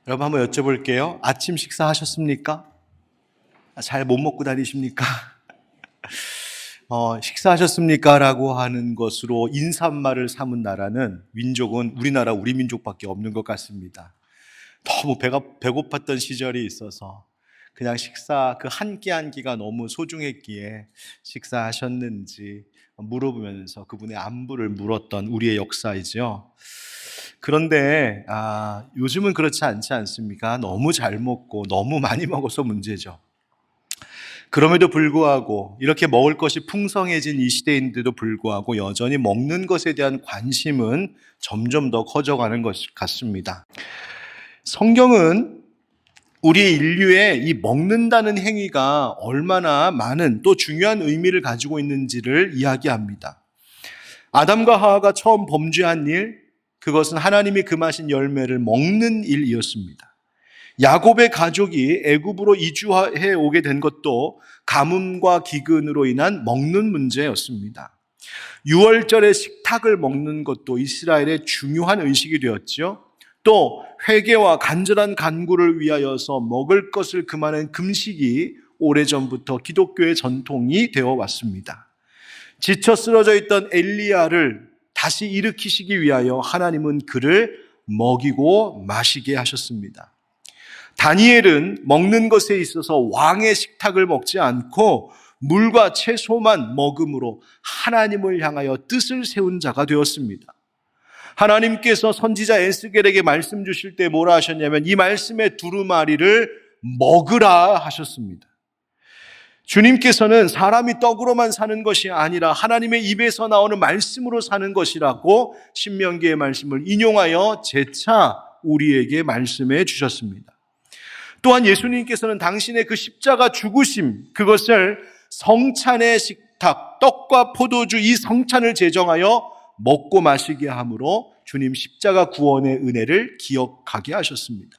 여러분 한번 여쭤볼게요. 아침 식사하셨습니까? 잘 못 먹고 다니십니까? 식사하셨습니까? 라고 하는 것으로 인사말을 삼은 나라는 민족은 우리나라 우리 민족밖에 없는 것 같습니다. 너무 배고팠던 시절이 있어서 그냥 식사 그 한 끼 한 끼가 너무 소중했기에 식사하셨는지 물어보면서 그분의 안부를 물었던 우리의 역사이죠. 그런데 요즘은 그렇지 않지 않습니까? 너무 잘 먹고 너무 많이 먹어서 문제죠. 그럼에도 불구하고 이렇게 먹을 것이 풍성해진 이 시대인데도 불구하고 여전히 먹는 것에 대한 관심은 점점 더 커져가는 것 같습니다. 성경은 우리 인류의 이 먹는다는 행위가 얼마나 많은 또 중요한 의미를 가지고 있는지를 이야기합니다. 아담과 하와가 처음 범죄한 일, 그것은 하나님이 금하신 열매를 먹는 일이었습니다. 야곱의 가족이 애굽으로 이주해 오게 된 것도 가뭄과 기근으로 인한 먹는 문제였습니다. 유월절에 식탁을 먹는 것도 이스라엘의 중요한 의식이 되었죠. 또 회개와 간절한 간구를 위하여서 먹을 것을 금하는 금식이 오래전부터 기독교의 전통이 되어 왔습니다. 지쳐 쓰러져 있던 엘리야를 다시 일으키시기 위하여 하나님은 그를 먹이고 마시게 하셨습니다. 다니엘은 먹는 것에 있어서 왕의 식탁을 먹지 않고 물과 채소만 먹음으로 하나님을 향하여 뜻을 세운 자가 되었습니다. 하나님께서 선지자 에스겔에게 말씀 주실 때 뭐라 하셨냐면 이 말씀의 두루마리를 먹으라 하셨습니다. 주님께서는 사람이 떡으로만 사는 것이 아니라 하나님의 입에서 나오는 말씀으로 사는 것이라고 신명기의 말씀을 인용하여 재차 우리에게 말씀해 주셨습니다. 또한 예수님께서는 당신의 그 십자가 죽으심, 그것을 성찬의 식탁, 떡과 포도주 이 성찬을 제정하여 먹고 마시게 함으로 주님 십자가 구원의 은혜를 기억하게 하셨습니다.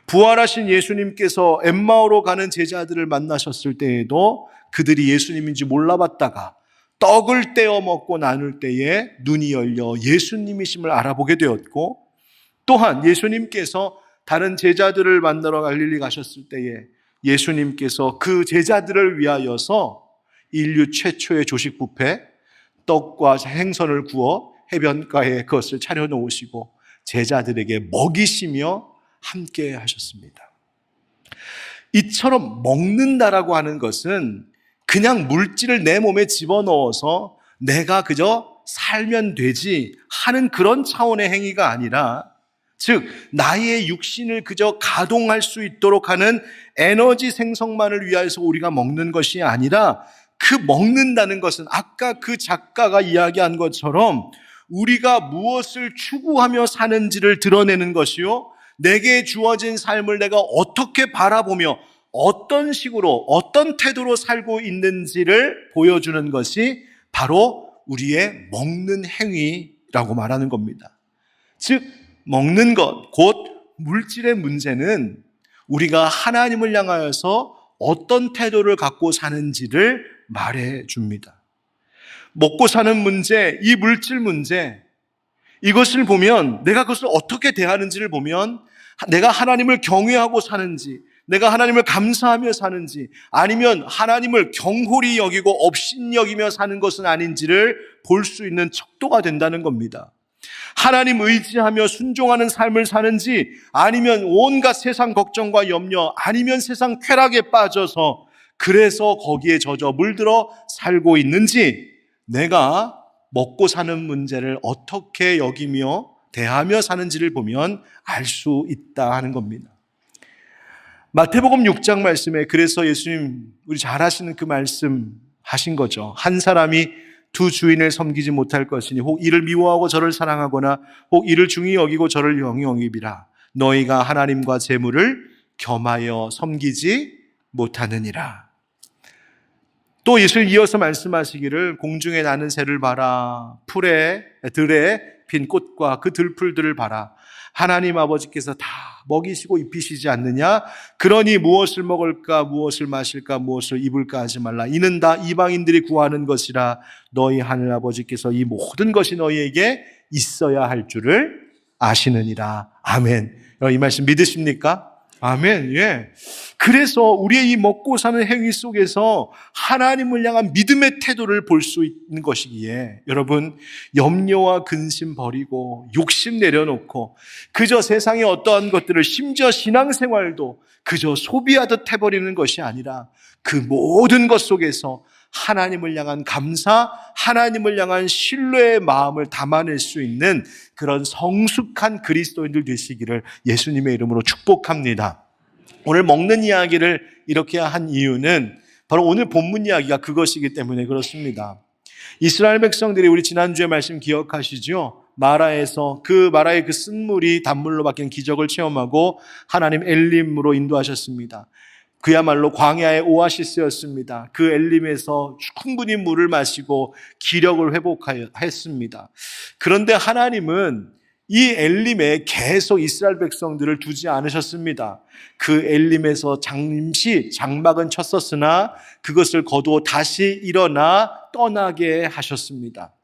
부활하신 예수님께서 엠마오로 가는 제자들을 만나셨을 때에도 그들이 예수님인지 몰라봤다가 떡을 떼어 먹고 나눌 때에 눈이 열려 예수님이심을 알아보게 되었고, 또한 예수님께서 다른 제자들을 만나러 갈릴리 가셨을 때에 예수님께서 그 제자들을 위하여서 인류 최초의 조식 뷔페 떡과 생선을 구워 해변가에 그것을 차려놓으시고 제자들에게 먹이시며 함께 하셨습니다. 이처럼 먹는다라고 하는 것은 그냥 물질을 내 몸에 집어넣어서 내가 그저 살면 되지 하는 그런 차원의 행위가 아니라, 즉 나의 육신을 그저 가동할 수 있도록 하는 에너지 생성만을 위하여서 우리가 먹는 것이 아니라, 그 먹는다는 것은 아까 그 작가가 이야기한 것처럼 우리가 무엇을 추구하며 사는지를 드러내는 것이요, 내게 주어진 삶을 내가 어떻게 바라보며 어떤 식으로 어떤 태도로 살고 있는지를 보여주는 것이 바로 우리의 먹는 행위라고 말하는 겁니다. 즉 먹는 것, 곧 물질의 문제는 우리가 하나님을 향하여서 어떤 태도를 갖고 사는지를 말해줍니다. 먹고 사는 문제, 이 물질 문제, 이것을 보면 내가 그것을 어떻게 대하는지를 보면 내가 하나님을 경외하고 사는지, 내가 하나님을 감사하며 사는지, 아니면 하나님을 경홀히 여기고 업신여기며 사는 것은 아닌지를 볼 수 있는 척도가 된다는 겁니다. 하나님 의지하며 순종하는 삶을 사는지, 아니면 온갖 세상 걱정과 염려, 아니면 세상 쾌락에 빠져서 그래서 거기에 젖어 물들어 살고 있는지, 내가 먹고 사는 문제를 어떻게 여기며 대하며 사는지를 보면 알 수 있다 하는 겁니다. 마태복음 6장 말씀에 그래서 예수님 우리 잘 아시는 그 말씀 하신 거죠. 한 사람이 두 주인을 섬기지 못할 것이니 혹 이를 미워하고 저를 사랑하거나 혹 이를 중히 여기고 저를 영히 여기리라. 너희가 하나님과 재물을 겸하여 섬기지 못하느니라. 또 예수님 이어서 말씀하시기를 공중에 나는 새를 봐라, 풀에 들에 핀 꽃과 그 들풀들을 봐라. 하나님 아버지께서 다 먹이시고 입히시지 않느냐? 그러니 무엇을 먹을까, 무엇을 마실까, 무엇을 입을까 하지 말라. 이는 다 이방인들이 구하는 것이라. 너희 하늘 아버지께서 이 모든 것이 너희에게 있어야 할 줄을 아시느니라. 아멘. 이 말씀 믿으십니까? 아멘. 예. 그래서 우리의 이 먹고 사는 행위 속에서 하나님을 향한 믿음의 태도를 볼 수 있는 것이기에 여러분, 염려와 근심 버리고 욕심 내려놓고 그저 세상의 어떠한 것들을, 심지어 신앙생활도 그저 소비하듯 해버리는 것이 아니라 그 모든 것 속에서 하나님을 향한 감사, 하나님을 향한 신뢰의 마음을 담아낼 수 있는 그런 성숙한 그리스도인들 되시기를 예수님의 이름으로 축복합니다. 오늘 먹는 이야기를 이렇게 한 이유는 바로 오늘 본문 이야기가 그것이기 때문에 그렇습니다. 이스라엘 백성들이, 우리 지난주에 말씀 기억하시죠? 마라에서 마라의 그 쓴물이 단물로 바뀐 기적을 체험하고 하나님 엘림으로 인도하셨습니다. 그야말로 광야의 오아시스였습니다. 그 엘림에서 충분히 물을 마시고 기력을 회복했습니다. 그런데 하나님은 이 엘림에 계속 이스라엘 백성들을 두지 않으셨습니다. 그 엘림에서 잠시 장막은 쳤었으나 그것을 거두어 다시 일어나 떠나게 하셨습니다.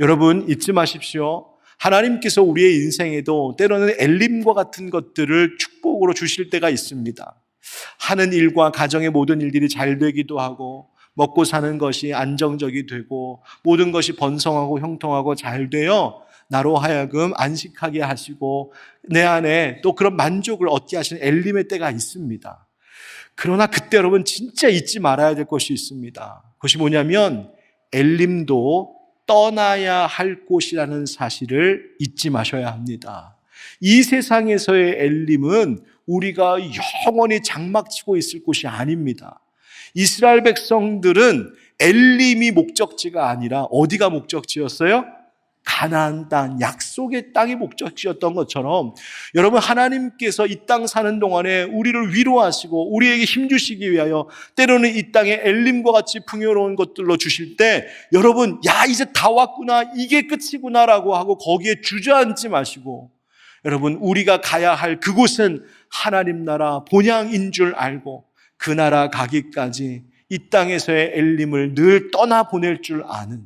여러분, 잊지 마십시오. 하나님께서 우리의 인생에도 때로는 엘림과 같은 것들을 축복으로 주실 때가 있습니다. 하는 일과 가정의 모든 일들이 잘 되기도 하고 먹고 사는 것이 안정적이 되고 모든 것이 번성하고 형통하고 잘 되어 나로 하여금 안식하게 하시고 내 안에 또 그런 만족을 얻게 하시는 엘림의 때가 있습니다. 그러나 그때 여러분 진짜 잊지 말아야 될 것이 있습니다. 그것이 뭐냐면 엘림도 떠나야 할 곳이라는 사실을 잊지 마셔야 합니다. 이 세상에서의 엘림은 우리가 영원히 장막치고 있을 곳이 아닙니다. 이스라엘 백성들은 엘림이 목적지가 아니라 어디가 목적지였어요? 가나안 땅, 약속의 땅이 목적지였던 것처럼 여러분, 하나님께서 이 땅 사는 동안에 우리를 위로하시고 우리에게 힘주시기 위하여 때로는 이 땅에 엘림과 같이 풍요로운 것들로 주실 때 여러분, 야 이제 다 왔구나, 이게 끝이구나라고 하고 거기에 주저앉지 마시고 여러분, 우리가 가야 할 그곳은 하나님 나라 본향인 줄 알고 그 나라 가기까지 이 땅에서의 엘림을 늘 떠나보낼 줄 아는,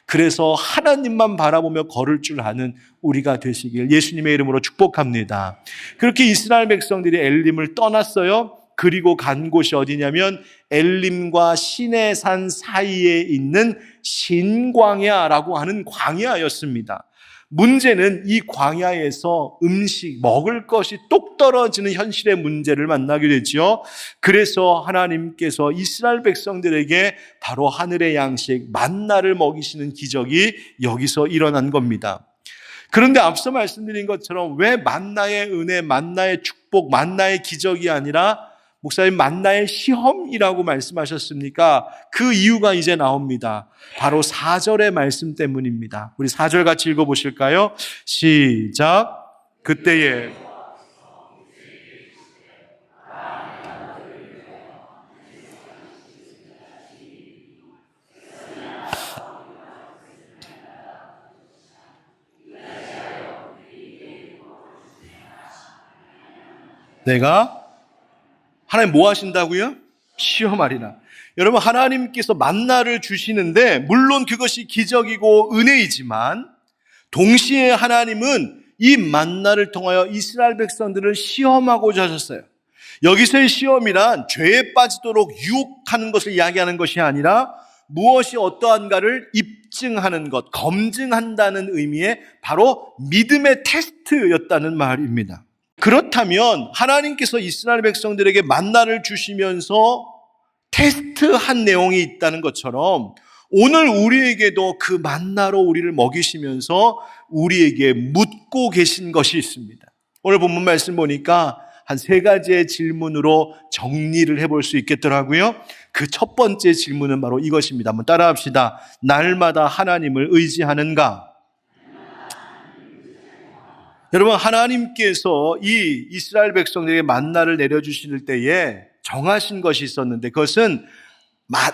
그래서 하나님만 바라보며 걸을 줄 아는 우리가 되시길 예수님의 이름으로 축복합니다. 그렇게 이스라엘 백성들이 엘림을 떠났어요. 그리고 간 곳이 어디냐면 엘림과 시내산 사이에 있는 신광야라고 하는 광야였습니다. 문제는 이 광야에서 음식, 먹을 것이 똑 떨어지는 현실의 문제를 만나게 되죠. 그래서 하나님께서 이스라엘 백성들에게 바로 하늘의 양식, 만나를 먹이시는 기적이 여기서 일어난 겁니다. 그런데 앞서 말씀드린 것처럼 왜 만나의 은혜, 만나의 축복, 만나의 기적이 아니라 목사님 만나의 시험이라고 말씀하셨습니까? 그 이유가 이제 나옵니다. 바로 4절의 말씀 때문입니다. 우리 4절 같이 읽어보실까요? 시작. 그때에 내가 하나님 뭐 하신다고요? 시험하리라. 여러분, 하나님께서 만나를 주시는데 물론 그것이 기적이고 은혜이지만 동시에 하나님은 이 만나를 통하여 이스라엘 백성들을 시험하고자 하셨어요. 여기서의 시험이란 죄에 빠지도록 유혹하는 것을 이야기하는 것이 아니라 무엇이 어떠한가를 입증하는 것, 검증한다는 의미의 바로 믿음의 테스트였다는 말입니다. 그렇다면 하나님께서 이스라엘 백성들에게 만나를 주시면서 테스트한 내용이 있다는 것처럼 오늘 우리에게도 그 만나로 우리를 먹이시면서 우리에게 묻고 계신 것이 있습니다. 오늘 본문 말씀 보니까 한 3가지의 질문으로 정리를 해볼 수 있겠더라고요. 그 첫 번째 질문은 바로 이것입니다. 한번 따라합시다. 날마다 하나님을 의지하는가? 여러분, 하나님께서 이 이스라엘 백성들에게 만나를 내려주실 때에 정하신 것이 있었는데 그것은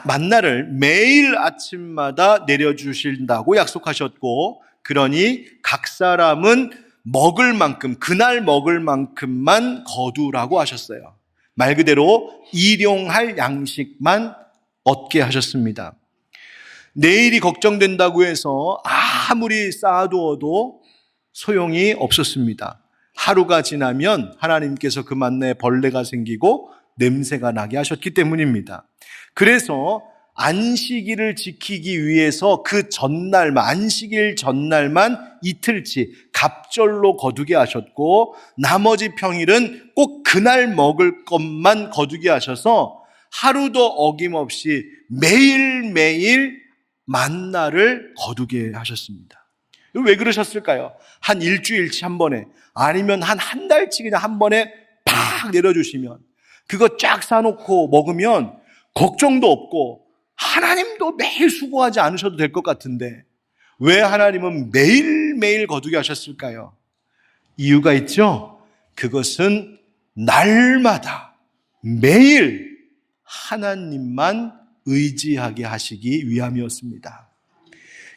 만나를 매일 아침마다 내려주신다고 약속하셨고, 그러니 각 사람은 먹을 만큼, 그날 먹을 만큼만 거두라고 하셨어요. 말 그대로 일용할 양식만 얻게 하셨습니다. 내일이 걱정된다고 해서 아무리 쌓아두어도 소용이 없었습니다. 하루가 지나면 하나님께서 그 만나에 벌레가 생기고 냄새가 나게 하셨기 때문입니다. 그래서 안식일을 지키기 위해서 그 전날만, 안식일 전날만 이틀치 갑절로 거두게 하셨고, 나머지 평일은 꼭 그날 먹을 것만 거두게 하셔서 하루도 어김없이 매일매일 만나를 거두게 하셨습니다. 왜 그러셨을까요? 한 일주일치 한 번에, 아니면 한 달치 그냥 한 번에 팍 내려주시면, 그거 쫙 싸놓고 먹으면 걱정도 없고 하나님도 매일 수고하지 않으셔도 될 것 같은데 왜 하나님은 매일매일 거두게 하셨을까요? 이유가 있죠. 그것은 날마다 매일 하나님만 의지하게 하시기 위함이었습니다.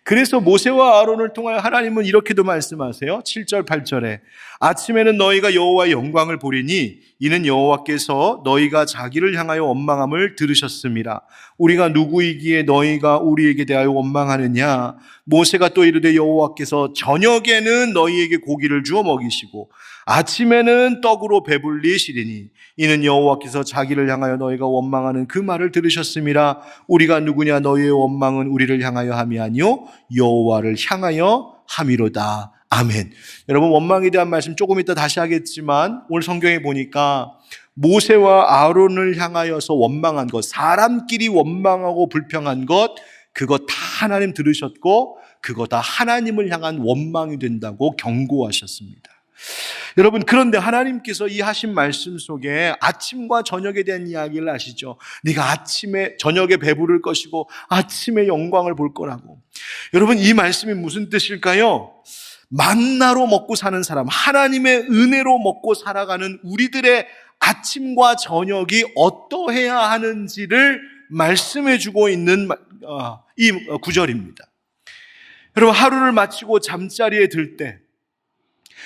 그래서 모세와 아론을 통하여 하나님은 이렇게도 말씀하세요. 7절 8절에 아침에는 너희가 여호와의 영광을 보리니 이는 여호와께서 너희가 자기를 향하여 원망함을 들으셨음이라. 우리가 누구이기에 너희가 우리에게 대하여 원망하느냐. 모세가 또 이르되 여호와께서 저녁에는 너희에게 고기를 주어 먹이시고 아침에는 떡으로 배불리시리니 이는 여호와께서 자기를 향하여 너희가 원망하는 그 말을 들으셨음이라. 우리가 누구냐. 너희의 원망은 우리를 향하여 함이 아니요 여호와를 향하여 함이로다. 아멘. 여러분, 원망에 대한 말씀 조금 이따 다시 하겠지만 오늘 성경에 보니까 모세와 아론을 향하여서 원망한 것, 사람끼리 원망하고 불평한 것, 그거 다 하나님 들으셨고 그거 다 하나님을 향한 원망이 된다고 경고하셨습니다. 여러분, 그런데 하나님께서 이 하신 말씀 속에 아침과 저녁에 대한 이야기를 하시죠. 네가 아침에 저녁에 배부를 것이고 아침에 영광을 볼 거라고. 여러분, 이 말씀이 무슨 뜻일까요? 만나로 먹고 사는 사람, 하나님의 은혜로 먹고 살아가는 우리들의 아침과 저녁이 어떠해야 하는지를 말씀해 주고 있는 이 구절입니다. 여러분, 하루를 마치고 잠자리에 들 때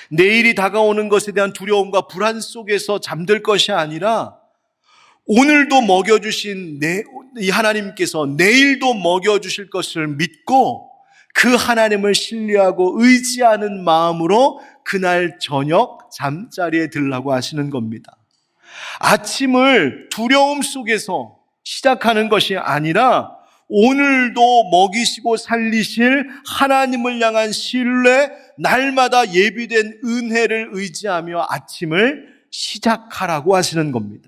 내일이 다가오는 것에 대한 두려움과 불안 속에서 잠들 것이 아니라 오늘도 먹여주신 이 하나님께서 내일도 먹여주실 것을 믿고 그 하나님을 신뢰하고 의지하는 마음으로 그날 저녁 잠자리에 들라고 하시는 겁니다. 아침을 두려움 속에서 시작하는 것이 아니라 오늘도 먹이시고 살리실 하나님을 향한 신뢰, 날마다 예비된 은혜를 의지하며 아침을 시작하라고 하시는 겁니다.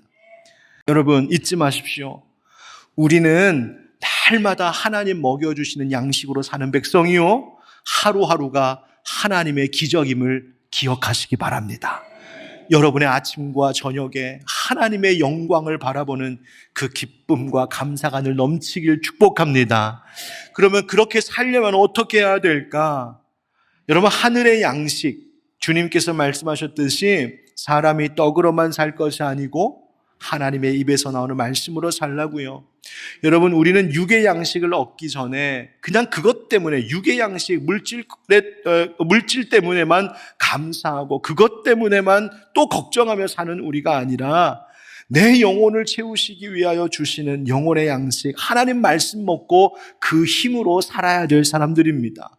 여러분, 잊지 마십시오. 우리는 날마다 하나님 먹여주시는 양식으로 사는 백성이요, 하루하루가 하나님의 기적임을 기억하시기 바랍니다. 여러분의 아침과 저녁에 하나님의 영광을 바라보는 그 기쁨과 감사가 늘 넘치길 축복합니다. 그러면 그렇게 살려면 어떻게 해야 될까? 여러분, 하늘의 양식, 주님께서 말씀하셨듯이 사람이 떡으로만 살 것이 아니고 하나님의 입에서 나오는 말씀으로 살라고요. 여러분, 우리는 육의 양식을 얻기 전에 그냥 그것 때문에, 육의 양식, 물질 때문에만 감사하고 그것 때문에만 또 걱정하며 사는 우리가 아니라 내 영혼을 채우시기 위하여 주시는 영혼의 양식, 하나님 말씀 먹고 그 힘으로 살아야 될 사람들입니다.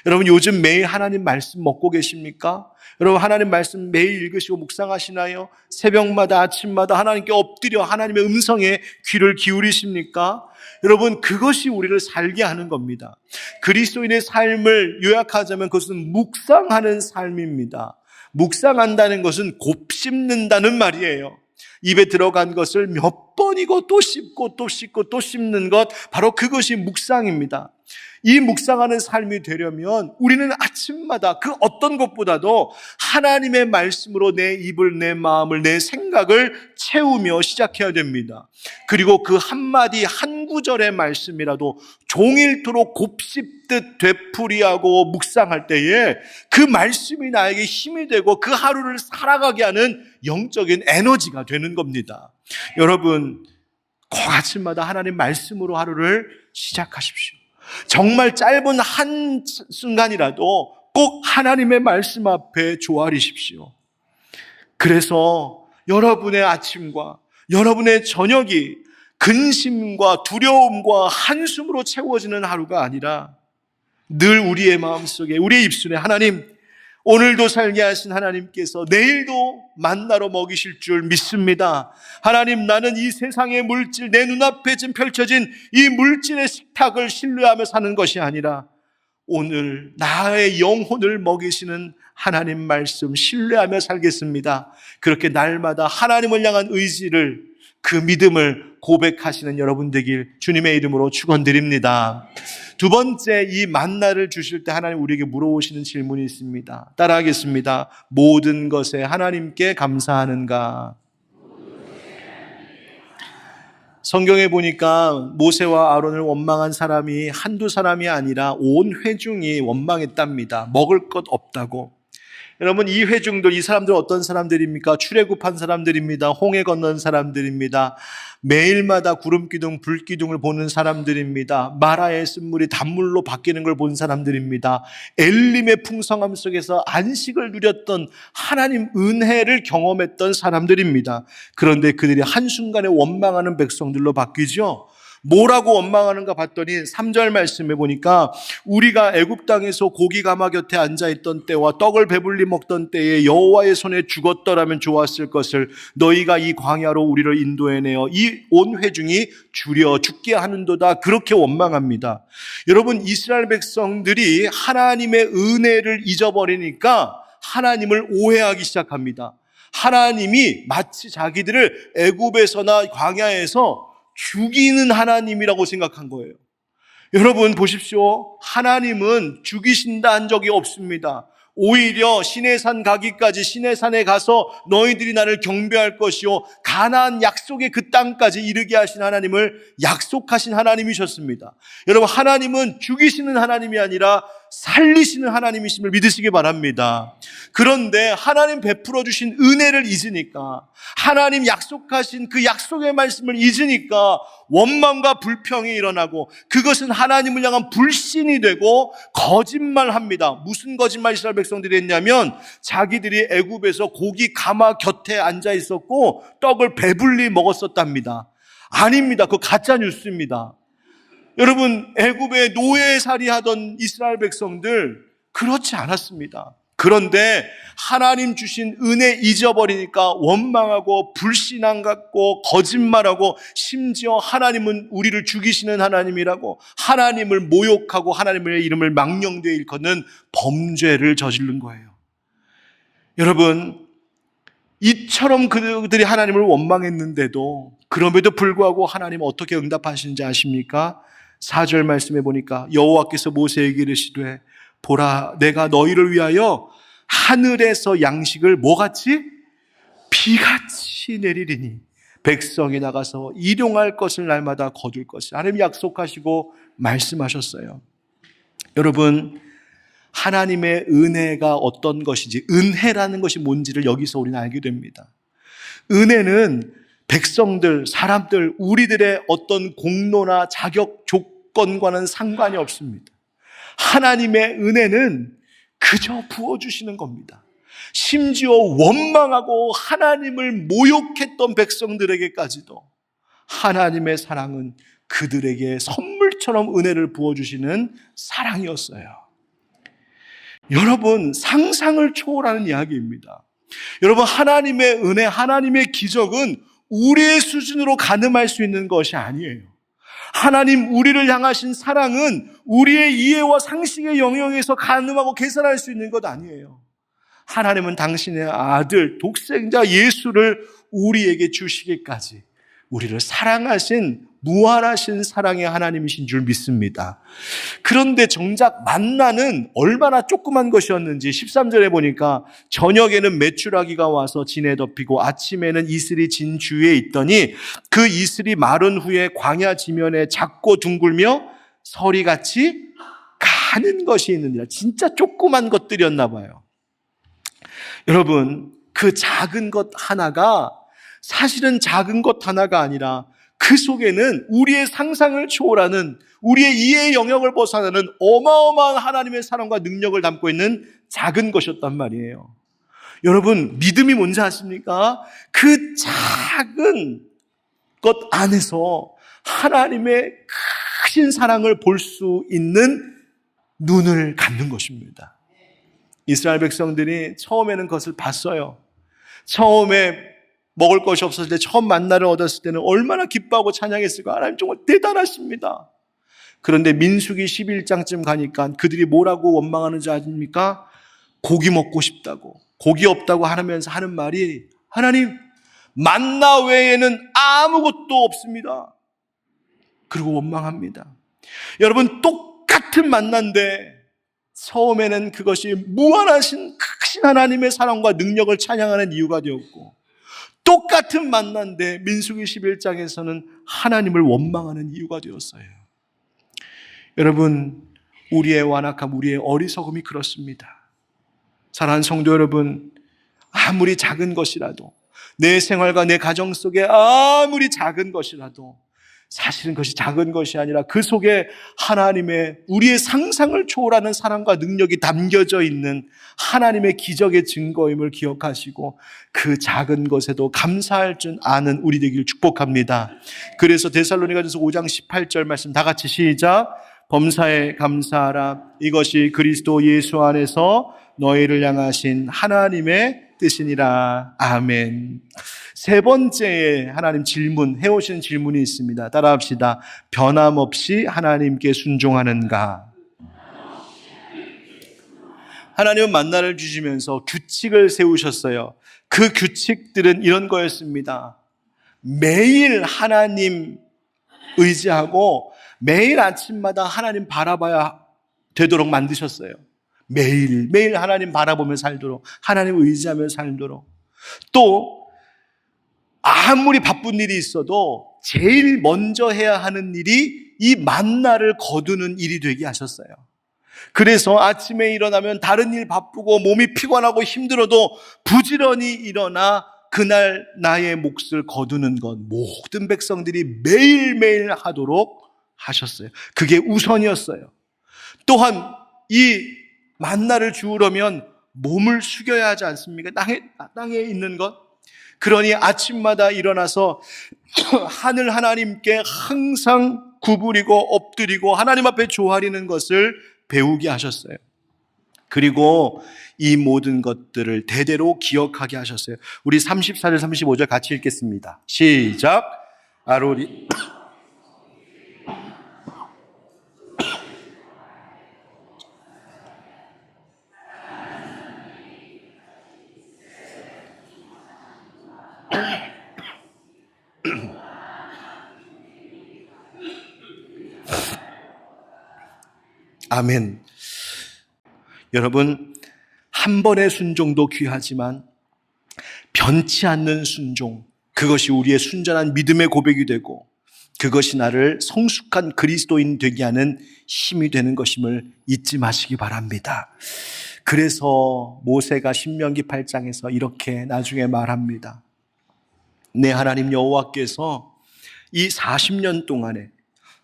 여러분, 요즘 매일 하나님 말씀 먹고 계십니까? 여러분, 하나님 말씀 매일 읽으시고 묵상하시나요? 새벽마다 아침마다 하나님께 엎드려 하나님의 음성에 귀를 기울이십니까? 여러분, 그것이 우리를 살게 하는 겁니다. 그리스도인의 삶을 요약하자면 그것은 묵상하는 삶입니다. 묵상한다는 것은 곱씹는다는 말이에요. 입에 들어간 것을 몇 번이고 또 씹고 또 씹고 또 씹는 것, 바로 그것이 묵상입니다. 이 묵상하는 삶이 되려면 우리는 아침마다 그 어떤 것보다도 하나님의 말씀으로 내 입을, 내 마음을, 내 생각을 채우며 시작해야 됩니다. 그리고 그 한마디 한 구절의 말씀이라도 종일토록 곱씹듯 되풀이하고 묵상할 때에 그 말씀이 나에게 힘이 되고 그 하루를 살아가게 하는 영적인 에너지가 되는 겁니다. 여러분, 꼭 아침마다 하나님 말씀으로 하루를 시작하십시오. 정말 짧은 한 순간이라도 꼭 하나님의 말씀 앞에 조아리십시오. 그래서 여러분의 아침과 여러분의 저녁이 근심과 두려움과 한숨으로 채워지는 하루가 아니라 늘 우리의 마음속에, 우리의 입술에 하나님, 오늘도 살게 하신 하나님께서 내일도 만나로 먹이실 줄 믿습니다. 하나님, 나는 이 세상의 물질, 내 눈앞에 지금 펼쳐진 이 물질의 식탁을 신뢰하며 사는 것이 아니라 오늘 나의 영혼을 먹이시는 하나님 말씀 신뢰하며 살겠습니다. 그렇게 날마다 하나님을 향한 의지를, 그 믿음을 고백하시는 여러분 되길 주님의 이름으로 축원드립니다. 두 번째, 이 만나를 주실 때 하나님 우리에게 물어보시는 질문이 있습니다. 따라하겠습니다. 모든 것에 하나님께 감사하는가? 성경에 보니까 모세와 아론을 원망한 사람이 한두 사람이 아니라 온 회중이 원망했답니다. 먹을 것 없다고. 여러분, 이 회중들, 이 사람들은 어떤 사람들입니까? 출애굽한 사람들입니다. 홍해 건넌 사람들입니다. 매일마다 구름기둥, 불기둥을 보는 사람들입니다. 마라의 쓴물이 단물로 바뀌는 걸 본 사람들입니다. 엘림의 풍성함 속에서 안식을 누렸던 하나님 은혜를 경험했던 사람들입니다. 그런데 그들이 한순간에 원망하는 백성들로 바뀌죠. 뭐라고 원망하는가 봤더니 3절 말씀에 보니까 우리가 애굽 땅에서 고기 가마 곁에 앉아있던 때와 떡을 배불리 먹던 때에 여호와의 손에 죽었더라면 좋았을 것을 너희가 이 광야로 우리를 인도해내어 이 온 회중이 주려 죽게 하는도다. 그렇게 원망합니다. 여러분, 이스라엘 백성들이 하나님의 은혜를 잊어버리니까 하나님을 오해하기 시작합니다. 하나님이 마치 자기들을 애굽에서나 광야에서 죽이는 하나님이라고 생각한 거예요. 여러분 보십시오. 하나님은 죽이신다 한 적이 없습니다. 오히려 시내산 가기까지 시내산에 가서 너희들이 나를 경배할 것이요 가나안 약속의 그 땅까지 이르게 하신 하나님을 약속하신 하나님이셨습니다. 여러분, 하나님은 죽이시는 하나님이 아니라 살리시는 하나님이심을 믿으시기 바랍니다. 그런데 하나님 베풀어 주신 은혜를 잊으니까, 하나님 약속하신 그 약속의 말씀을 잊으니까 원망과 불평이 일어나고, 그것은 하나님을 향한 불신이 되고 거짓말합니다. 무슨 거짓말 이스라엘 백성들이 했냐면, 자기들이 애굽에서 고기 가마 곁에 앉아 있었고 떡을 배불리 먹었었답니다. 아닙니다. 그거 가짜 뉴스입니다. 여러분, 애굽에 노예살이 하던 이스라엘 백성들 그렇지 않았습니다. 그런데 하나님 주신 은혜 잊어버리니까 원망하고 불신앙 갖고 거짓말하고, 심지어 하나님은 우리를 죽이시는 하나님이라고 하나님을 모욕하고 하나님의 이름을 망령되이 일컫는 범죄를 저지른 거예요. 여러분, 이처럼 그들이 하나님을 원망했는데도, 그럼에도 불구하고 하나님은 어떻게 응답하시는지 아십니까? 4절 말씀해 보니까 여호와께서 모세에게 이르시되 보라, 내가 너희를 위하여 하늘에서 양식을 뭐같이? 비같이 내리리니 백성이 나가서 일용할 것을 날마다 거둘 것을 하나님 약속하시고 말씀하셨어요. 여러분, 하나님의 은혜가 어떤 것인지, 은혜라는 것이 뭔지를 여기서 우리는 알게 됩니다. 은혜는 백성들, 사람들, 우리들의 어떤 공로나 자격, 조건과는 상관이 없습니다. 하나님의 은혜는 그저 부어주시는 겁니다. 심지어 원망하고 하나님을 모욕했던 백성들에게까지도 하나님의 사랑은 그들에게 선물처럼 은혜를 부어주시는 사랑이었어요. 여러분, 상상을 초월하는 이야기입니다. 여러분, 하나님의 은혜, 하나님의 기적은 우리의 수준으로 가늠할 수 있는 것이 아니에요. 하나님 우리를 향하신 사랑은 우리의 이해와 상식의 영역에서 가늠하고 계산할 수 있는 것 아니에요. 하나님은 당신의 아들, 독생자 예수를 우리에게 주시기까지 우리를 사랑하신, 무한하신 사랑의 하나님이신 줄 믿습니다. 그런데 정작 만나는 얼마나 조그만 것이었는지 13절에 보니까 저녁에는 메추라기가 와서 진에 덮이고 아침에는 이슬이 진 주위에 있더니 그 이슬이 마른 후에 광야 지면에 작고 둥글며 서리같이 가는 것이 있느니라. 진짜 조그만 것들이었나 봐요. 여러분, 그 작은 것 하나가 사실은 작은 것 하나가 아니라 그 속에는 우리의 상상을 초월하는, 우리의 이해의 영역을 벗어나는 어마어마한 하나님의 사랑과 능력을 담고 있는 작은 것이었단 말이에요. 여러분, 믿음이 뭔지 아십니까? 그 작은 것 안에서 하나님의 크신 사랑을 볼 수 있는 눈을 갖는 것입니다. 이스라엘 백성들이 처음에는 그것을 봤어요. 처음에 먹을 것이 없었을 때 처음 만나를 얻었을 때는 얼마나 기뻐하고 찬양했을까. 하나님 정말 대단하십니다. 그런데 민수기 11장쯤 가니까 그들이 뭐라고 원망하는지 아십니까? 고기 먹고 싶다고, 고기 없다고 하면서 하는 말이, 하나님 만나 외에는 아무것도 없습니다. 그리고 원망합니다. 여러분, 똑같은 만나인데 처음에는 그것이 무한하신 크신 하나님의 사랑과 능력을 찬양하는 이유가 되었고, 똑같은 만나인데 민수기 11장에서는 하나님을 원망하는 이유가 되었어요. 여러분, 우리의 완악함, 우리의 어리석음이 그렇습니다. 사랑하는 성도 여러분, 아무리 작은 것이라도, 내 생활과 내 가정 속에 아무리 작은 것이라도 사실은 그것이 작은 것이 아니라 그 속에 하나님의, 우리의 상상을 초월하는 사랑과 능력이 담겨져 있는 하나님의 기적의 증거임을 기억하시고 그 작은 것에도 감사할 줄 아는 우리 되기를 축복합니다. 그래서 데살로니가전서 5장 18절 말씀 다 같이 시작. 범사에 감사하라. 이것이 그리스도 예수 안에서 너희를 향하신 하나님의 뜻이니라. 아멘. 세 번째에 하나님 해오신 질문이 있습니다. 따라합시다. 변함없이 하나님께 순종하는가? 하나님은 만나를 주시면서 규칙을 세우셨어요. 그 규칙들은 이런 거였습니다. 매일 하나님 의지하고 매일 아침마다 하나님 바라봐야 되도록 만드셨어요. 매일 하나님 바라보며 살도록, 하나님 의지하며 살도록. 또 아무리 바쁜 일이 있어도 제일 먼저 해야 하는 일이 이 만나를 거두는 일이 되게 하셨어요. 그래서 아침에 일어나면 다른 일 바쁘고 몸이 피곤하고 힘들어도 부지런히 일어나 그날 나의 몫을 거두는 것, 모든 백성들이 매일매일 하도록 하셨어요. 그게 우선이었어요. 또한 이 만나를 주우려면 몸을 숙여야 하지 않습니까? 땅에 있는 것. 그러니 아침마다 일어나서 하늘 하나님께 항상 구부리고 엎드리고 하나님 앞에 조아리는 것을 배우게 하셨어요. 그리고 이 모든 것들을 대대로 기억하게 하셨어요. 우리 34절 35절 같이 읽겠습니다. 시작. 아로리 아멘. 여러분, 한 번의 순종도 귀하지만 변치 않는 순종, 그것이 우리의 순전한 믿음의 고백이 되고 그것이 나를 성숙한 그리스도인 되게 하는 힘이 되는 것임을 잊지 마시기 바랍니다. 그래서 모세가 신명기 8장에서 이렇게 나중에 말합니다. 내 하나님 여호와께서 이 40년 동안에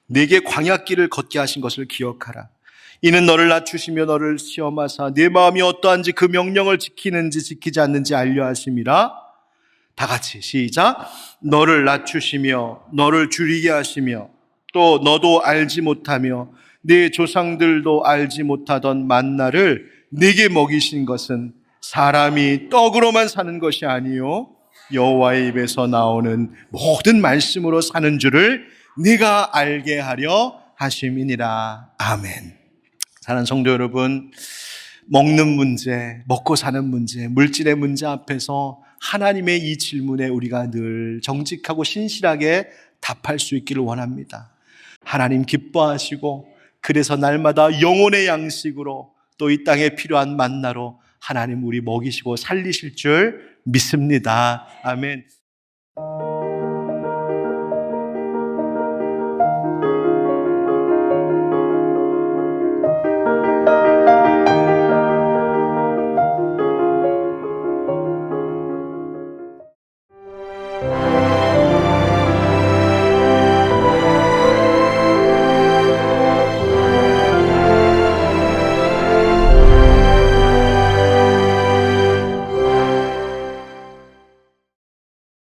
내게 광야길을 걷게 하신 것을 기억하라. 이는 너를 낮추시며 너를 시험하사 내 마음이 어떠한지 그 명령을 지키는지 지키지 않는지 알려 하심이라. 다 같이 시작. 너를 낮추시며 너를 줄이게 하시며 또 너도 알지 못하며 네 조상들도 알지 못하던 만나를 네게 먹이신 것은 사람이 떡으로만 사는 것이 아니요 여호와의 입에서 나오는 모든 말씀으로 사는 줄을 네가 알게 하려 하심이니라. 아멘. 사랑하는 성도 여러분, 먹는 문제, 먹고 사는 문제, 물질의 문제 앞에서 하나님의 이 질문에 우리가 늘 정직하고 신실하게 답할 수 있기를 원합니다. 하나님 기뻐하시고 그래서 날마다 영혼의 양식으로 또 이 땅에 필요한 만나로 하나님 우리 먹이시고 살리실 줄 믿습니다. 아멘.